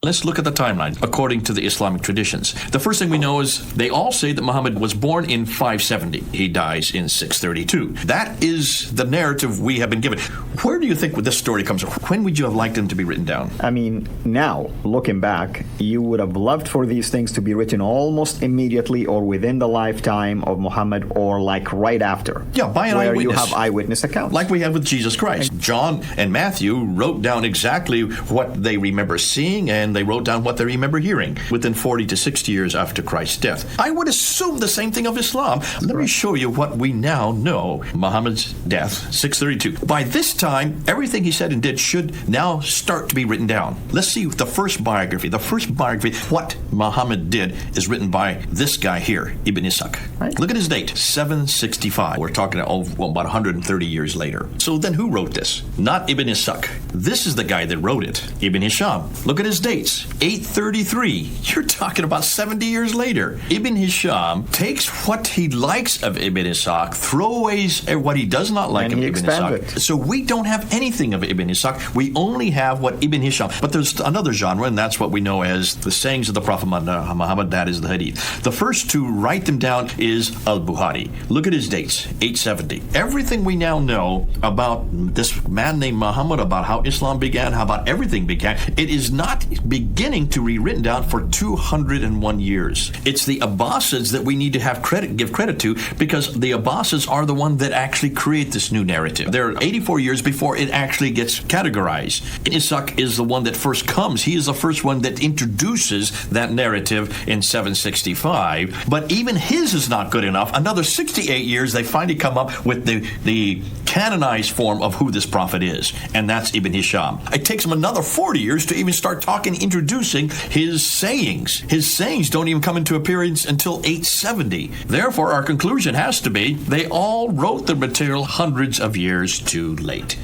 Let's look at the timeline according to the Islamic traditions. The first thing we know is they all say that Muhammad was born in 570. He dies in 632. That is the narrative we have been given. Where do you think this story comes from? When would you have liked them to be written down? I mean, now, looking back, you would have loved for these things to be written almost immediately or within the lifetime of Muhammad or like right after. Yeah, by an where eyewitness. You have eyewitness accounts. Like we have with Jesus Christ. John and Matthew wrote down exactly what they remember seeing, and they wrote down what they remember hearing within 40 to 60 years after Christ's death. I would assume the same thing of Islam. Let me show you what we now know. Muhammad's death, 632. By this time, everything he said and did should now start to be written down. Let's see the first biography. The first biography, what Muhammad did, is written by this guy here, Ibn Ishaq. Right. Look at his date, 765. We're talking about 130 years later. So then who wrote this? Not Ibn Ishaq. This is the guy that wrote it, Ibn Hisham. Look at his dates, 833. You're talking about 70 years later. Ibn Hisham takes what he likes of Ibn Ishaq, throwaways what he does not like of Ibn Ishaq. So we don't have anything of Ibn Ishaq. We only have what Ibn Hisham. But there's another genre, and that's what we know as the sayings of the Prophet Muhammad. That is the Hadith. The first to write them down is Al-Bukhari. Look at his dates, 870. Everything we now know about this man named Muhammad, about how Islam began, how about everything began, it is not beginning to be written down for 201 years. It's the Abbasids that we need to give credit to, because the Abbasids are the one that actually create this new narrative. They're 84 years before it actually gets categorized. Ishaq is the one that first comes. He is the first one that introduces that narrative in 765. But even his is not good enough. Another 68 years, they finally come up with the canonized form of who this prophet is, and that's Ibn Hisham. It takes him another 40 years to even start introducing his sayings. His sayings don't even come into appearance until 870. Therefore, our conclusion has to be they all wrote the material hundreds of years too late.